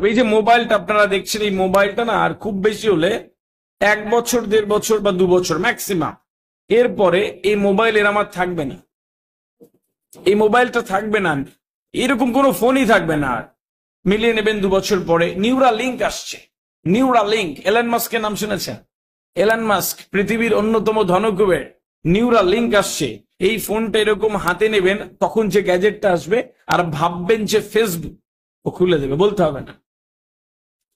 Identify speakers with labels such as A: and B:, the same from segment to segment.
A: এই যে মোবাইলটা আপনারা দেখছেন, এই মোবাইলটা না আর খুব বেশি হলে 1 বছর 1.5 বছর বা 2 বছর ম্যাক্সিমাম, এরপরে এই মোবাইল এর আমার থাকবে না, এই মোবাইলটা থাকবে না, এরকম কোনো ফোনই থাকবে না আর। মিলিয়ে নেবেন 2 বছর পরে। নিউরালিঙ্ক আসছে, নিউরালিঙ্ক, এলন মাস্কের নাম শুনেছেন? এলন মাস্ক পৃথিবীর অন্যতম ধনকুবের, নিউরালিঙ্ক আসছে। এই ফোনটা এরকম হাতে নেবেন, তখন যে গ্যাজেটটা আসবে আর ভাববেন যে ফেসবুক, ও খুলে দেবে, বলতে হবে না।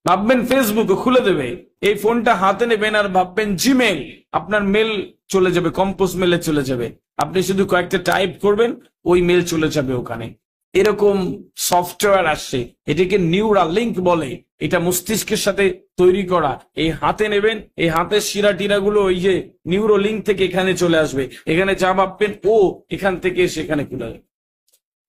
A: ভাববেন ফেসবুক, ও খুলে দেবে। এই ফোনটা হাতে নেবেন আর ভাববেন জিমেল, আপনার মেল চলে যাবে, কম্পোজ মেলে চলে যাবে। আপনি শুধু কয়েকটা টাইপ করবেন, ওই মেল চলে যাবে ওখানে। এরকম সফটওয়্যার আসছে, এটাকে নিউরালিঙ্ক বলে। এটা মস্তিষ্কের সাথে তৈরি করা। এই হাতে নেবেন, এই হাতের শিরা টিরা গুলো ওই যে নিউরোলিঙ্ক থেকে এখানে চলে আসবে, এখানে যা ভাববেন ও এখান থেকে সেখানে খুলে যাবে।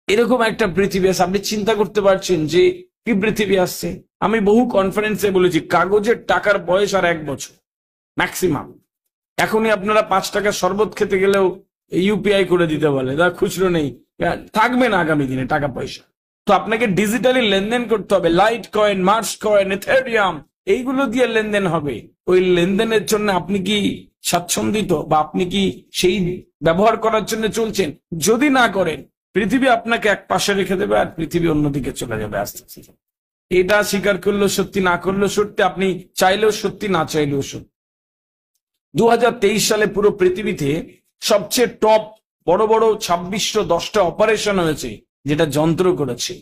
A: এরকম একটা পৃথিবী আছে। আপনি চিন্তা করতে পারছেন যে কি পৃথিবী আসছে? আমি বহু কনফারেন্সে বলেছি, কাগজের টাকার বয়স আর 1 বছর ম্যাক্সিমাম। এখনই আপনারা 5 টাকা শরবত খেতে গেলেও ইউপিআই করে দিতে বলে, তা খুচরো নেই, থাকবে না আগামী দিনে টাকা পয়সা। তো আপনাকে ডিজিটালি লেনদেন করতে হবে। Litecoin, Marscoin, Ethereum, এইগুলো দিয়ে লেনদেন হবে। ওই লেনদেনের জন্য আপনি কি স্বাচ্ছন্দ্যিত, বা আপনি কি সেই ব্যবহার করার জন্য চলছেন? যদি না করেন, পৃথিবী আপনাকে এক পাশে রেখে দেবে আর পৃথিবী অন্যদিকে চলে যাবে আস্তে আস্তে। এটা স্বীকার করলেও সত্যি, না করলেও সত্যি, আপনি চাইলেও সত্যি, না চাইলেও সত্যি। 2023 সালে পুরো পৃথিবীতে সবচেয়ে টপ বড় বড় 2610টা অপারেশন হয়েছে, যেটা যন্ত্র করেছে।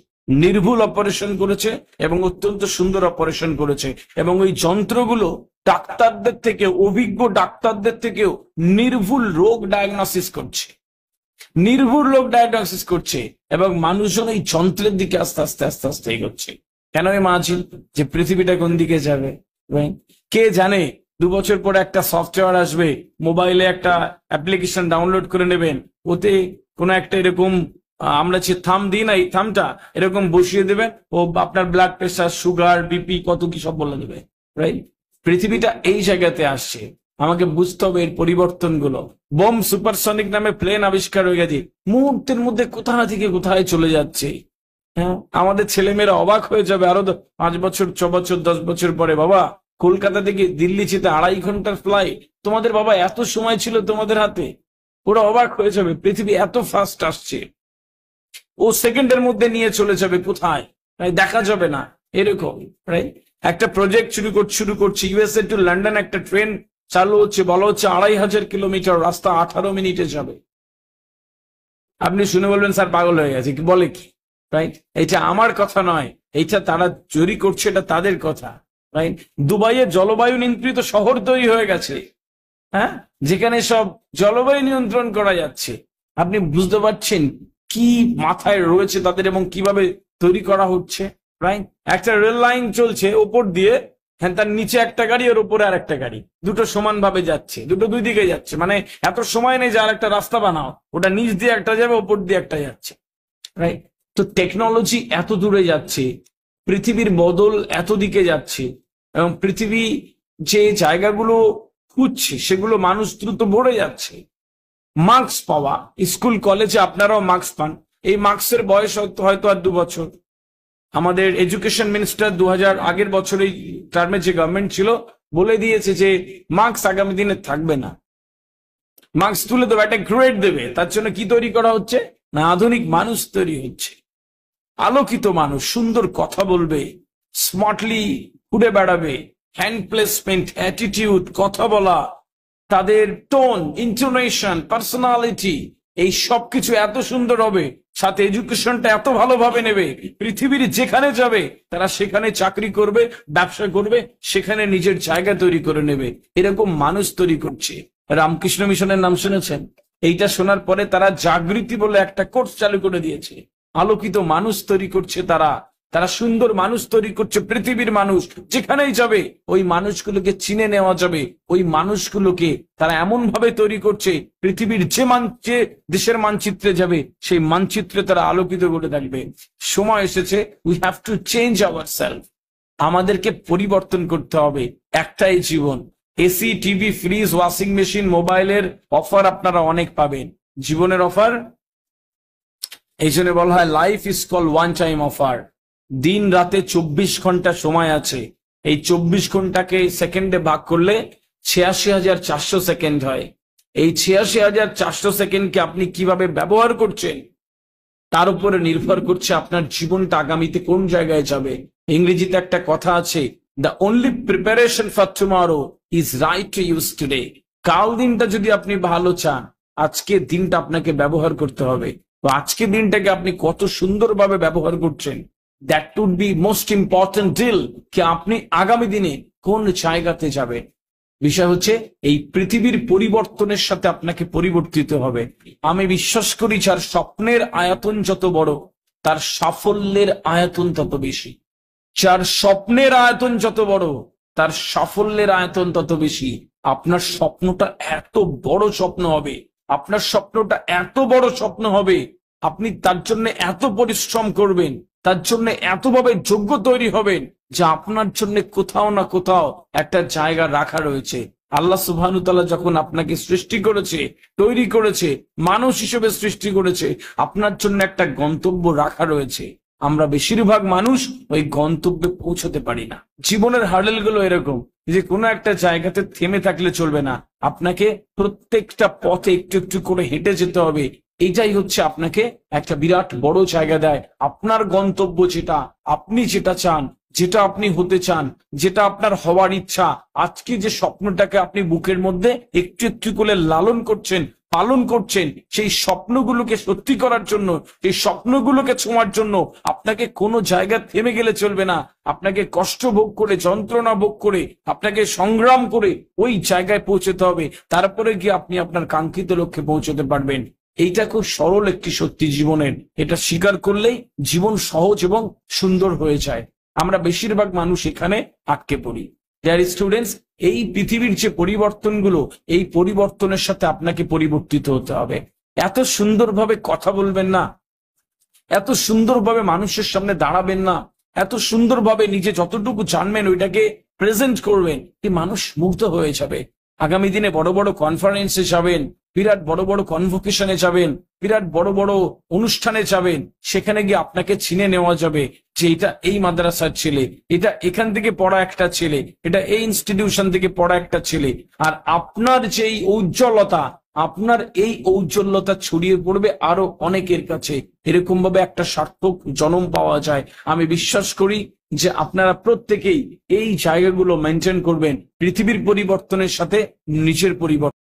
A: নির্ভুল অপারেশন করেছে এবং অত্যন্ত সুন্দর অপারেশন করেছে। এবং ওই যন্ত্রগুলো ডাক্তারদের থেকে, অভিজ্ঞ ডাক্তারদের থেকেও নির্ভুল রোগ ডায়াগনোসিস করছে, নির্ভুল রোগ ডায়াগনোসিস করছে। এবং মানুষজন এই যন্ত্রের দিকে আস্তে আস্তে আস্তে আস্তে এগোচ্ছে। কেন ইমাজিন যে পৃথিবীটা কোন দিকে যাবে? কে জানে? 2 বছর পরে একটা সফটওয়্যার আসবে, মোবাইলে একটা অ্যাপ্লিকেশন ডাউনলোড করে নেবেন, ওতে কোনো একটা এরকম আমরা যে থাম দিই না, এই থামটা এরকম বসিয়ে দেবেন, ও আপনার ব্লাড প্রেশার, সুগার, বিপি, কত কি সব বলে দেবে। রাইট? পৃথিবীটা এই জায়গাতে আসছে। আমাকে বুঝতে হবে এর পরিবর্তনগুলো। বোম সুপারসনিক নামে প্লেন আবিষ্কার হয়ে গেছে, মুহূর্তের মধ্যে কোথা থেকে কোথায় চলে যাচ্ছে। হ্যাঁ, আমাদের ছেলেমেয়েরা অবাক হয়ে যাবে আরো 5 বছর, 6 বছর, 10 বছর পরে, বাবা কলকাতা থেকে দিল্লি যেতে 2.5 ঘন্টার ফ্লাইট, তোমাদের বাবা এত সময় ছিল তোমাদের হাতে। ওরা অবাক হয়ে যাবে, পৃথিবী এত ফাস্ট আসছে। ও সেকেন্ডের মধ্যে নিয়ে চলে যাবে কোথায়, দেখা যাবে না। এরকম রাইট? একটা প্রজেক্ট শুরু করছি, ইউএসএ টু লন্ডন একটা ট্রেন চালু হচ্ছে, বলা হচ্ছে 2500 কিলোমিটার রাস্তা 18 মিনিটে যাবে। আপনি শুনে বলবেন স্যার পাগল হয়ে গেছে, কি বলে কি? রাইট? এটা আমার কথা নয়, এইটা তারা তৈরি করছে, এটা তাদের কথা। রাইট? দুবাইয়ে জলবায়ু নিয়ন্ত্রিত শহর তৈরি হয়ে গেছে, হ্যাঁ, যেখানে সব জলবায়ু নিয়ন্ত্রণ করা যাচ্ছে। আপনি বুঝতে পারছেন কি মাথায় রয়েছে তাদের এবং কিভাবে তৈরি করা হচ্ছে। রাইট? একটা রেল লাইন চলছে ওপর দিয়ে, হ্যাঁ, তার নিচে একটা গাড়ি, ওর উপরে আর একটা গাড়ি, দুটো সমানভাবে যাচ্ছে, দুটো দুই দিকে যাচ্ছে। মানে এত সময় নেই যে আর একটা রাস্তা বানাও, ওটা নিচ দিয়ে একটা যাবে, ওপর দিয়ে একটা যাচ্ছে। রাইট? তো টেকনোলজি এত দূরে যাচ্ছে, পৃথিবীর বদল এত দিকে যাচ্ছে, এবং পৃথিবী যে জায়গাগুলো খুঁজছে সেগুলো মানুষ দ্রুত ভরে যাচ্ছে। মার্কস পাওয়া, স্কুল কলেজে আপনারাও মার্কস পান, এই মার্কসের বয়স হয়তো আর 2 বছর। আমাদের এডুকেশন মিনিস্টার 2000 আগের বছরেই টার্মে যে গভর্নমেন্ট ছিল বলে দিয়েছে যে মার্কস আগামী দিনে থাকবে না, মার্কস তুলে দেবে, একটা গ্রেড দেবে। তার জন্য কি তৈরি করা হচ্ছে না, আধুনিক মানুষ তৈরি হচ্ছে। আলোকিত মানুষ, সুন্দর কথা বলবে, স্মার্টলি ঘুরে বেড়াবে, হ্যান্ড প্লেসমেন্ট, অ্যাটিটিউড, কথা বলা, তাদের টোন, ইন্টোনেশন, পার্সোনালিটি, এই সবকিছু এত সুন্দর হবে। সাথে এডুকেশনটা এত ভালোভাবে নেবে, পৃথিবীর যেখানে যাবে তারা সেখানে চাকরি করবে, ব্যবসা করবে, সেখানে নিজের জায়গা তৈরি করে নেবে। এরকম মানুষ তৈরি করছে। রামকৃষ্ণ মিশনের নাম শুনেছেন? এইটা শোনার পরে তারা জাগৃতি বলে একটা কোর্স চালু করে দিয়েছে। আলোকিত মানুষ তৈরি করছে তারা, তারা সুন্দর মানুষ তৈরি করছে। পৃথিবীর মানুষ যেখানেই যাবে ওই মানুষগুলোকে চিনে নেওয়া যাবে, ওই মানুষগুলোকে তারা এমন ভাবে তৈরি করছে, পৃথিবীর যে দেশের মানচিত্রে যাবে সেই মানচিত্রে তারা আলোকিত করে থাকবে। সময় এসেছে, we have to change ourself. আমাদেরকে পরিবর্তন করতে হবে। একটাই জীবন। AC, TV, fridge, washing machine, মোবাইলের অফার আপনারা অনেক পাবেন, জীবনের অফার এই জন্য বলা হয় life is call one time offer. দিন রাতে 24 ঘন্টা সময় আছে। এই 24 ঘন্টাকে সেকেন্ডে ভাগ করলে 86,400 সেকেন্ড হয়। এই 86,400 সেকেন্ডকে আপনি কিভাবে ব্যবহার করছেন তার উপরে নির্ভর করছে আপনার জীবনটা আগামীতে কোন জায়গায় যাবে। ইংরেজিতে একটা কথা আছে, the only preparation for tomorrow is right to use today. কাল দিনটা যদি আপনি ভালো চান, আজকে দিনটা আপনাকে ব্যবহার করতে হবে। তো আজকে দিনটাকে আপনি কত সুন্দরভাবে ব্যবহার করছেন, that would be most important deal, কি আপনি আগামী দিনে কোন জায়গাতে যাবেন। বিষয় হচ্ছে এই পৃথিবীর পরিবর্তনের সাথে আপনাকে পরিবর্তিত হবে। আমি বিশ্বাস করি যার স্বপ্নের আয়তন যত বড়, তার সাফল্যের আয়তন তত বেশি। যার স্বপ্নের আয়তন যত বড়, তার সাফল্যের আয়তন তত বেশি। আপনার স্বপ্নটা এত বড় স্বপ্ন হবে, আপনার স্বপ্নটা এত বড় স্বপ্ন হবে, আপনি তার জন্য এত পরিশ্রম করবেন, তার জন্য এতভাবে যোগ্য তৈরি হবেন যে আপনার জন্য কোথাও না কোথাও একটা জায়গা রাখা রয়েছে। আল্লাহ সুবহানাহু ওয়া তাআলা যখন আপনাকে সৃষ্টি করেছে, তৈরি করেছে, মানুষ হিসেবে সৃষ্টি করেছে, আপনার জন্য একটা গন্তব্য রাখা রয়েছে। আমরা বেশিরভাগ মানুষ ওই গন্তব্যে পৌঁছতে পারি না। জীবনের হার্ডেল গুলো এরকম যে কোনো একটা জায়গাতে থেমে থাকলে চলবে না, আপনাকে প্রত্যেকটা পথে একটু একটু করে হেঁটে যেতে হবে। এইটাই হচ্ছে আপনাকে একটা বিরাট বড় জায়গা দেয়। আপনার গন্তব্য যেটা, আপনি যেটা চান, যেটা আপনি হতে চান, যেটা আপনার হওয়ার ইচ্ছা, আজকে যে স্বপ্নটাকে আপনি বুকের মধ্যে একটু একটু করে লালন করছেন, পালন করছেন, সেই স্বপ্নগুলোকে সত্যি করার জন্য, সেই স্বপ্নগুলোকে ছোঁয়ার জন্য আপনাকে কোনো জায়গা থেমে গেলে চলবে না। আপনাকে কষ্ট ভোগ করে, যন্ত্রণা ভোগ করে, আপনাকে সংগ্রাম করে ওই জায়গায় পৌঁছতে হবে। তারপরে গিয়ে আপনি আপনার কাঙ্ক্ষিত লক্ষ্যে পৌঁছতে পারবেন। এইটা খুব সরল একটি সত্যি জীবনের। এটা স্বীকার করলেই জীবন সহজ এবং সুন্দর হয়ে যায়। আমরা বেশিরভাগ মানুষ এখানে আটকে পড়ি। ডিয়ার স্টুডেন্টস, এই পৃথিবীর যে পরিবর্তনগুলো, এই পরিবর্তনের সাথে আপনাকে পরিবর্তিত হতে হবে। এত সুন্দরভাবে কথা বলবেন না, এত সুন্দরভাবে মানুষের সামনে দাঁড়াবেন না, এত সুন্দরভাবে নিজে যতটুকু জানবেন ওইটাকে প্রেজেন্ট করবেন, কি মানুষ মুগ্ধ হয়ে যাবে। আগামী দিনে বড় বড় কনফারেন্সে যাবেন, বিরাট বড় বড় কনভোকেশনে যাবেন, বিরাট বড় বড় অনুষ্ঠানে যাবেন, সেখানে গিয়ে আপনাকে চিনে নেওয়া যাবে যে এটা এই মাদ্রাসার ছেলে, এটা এখান থেকে পড়া একটা ছেলে, এটা এই ইনস্টিটিউশন থেকে পড়া একটা ছেলে। আর আপনার যে এই ঔজ্জ্বলতা, আপনার এই ঔজ্জ্বলতা ছড়িয়ে পড়বে আরো অনেকের কাছে। এরকম ভাবে একটা সার্থক জন্ম পাওয়া যায়। আমি বিশ্বাস করি যে আপনারা প্রত্যেকেই এই জায়গাগুলো মেনটেন করবেন, পৃথিবীর পরিবর্তনের সাথে নিজের পরিবর্তন।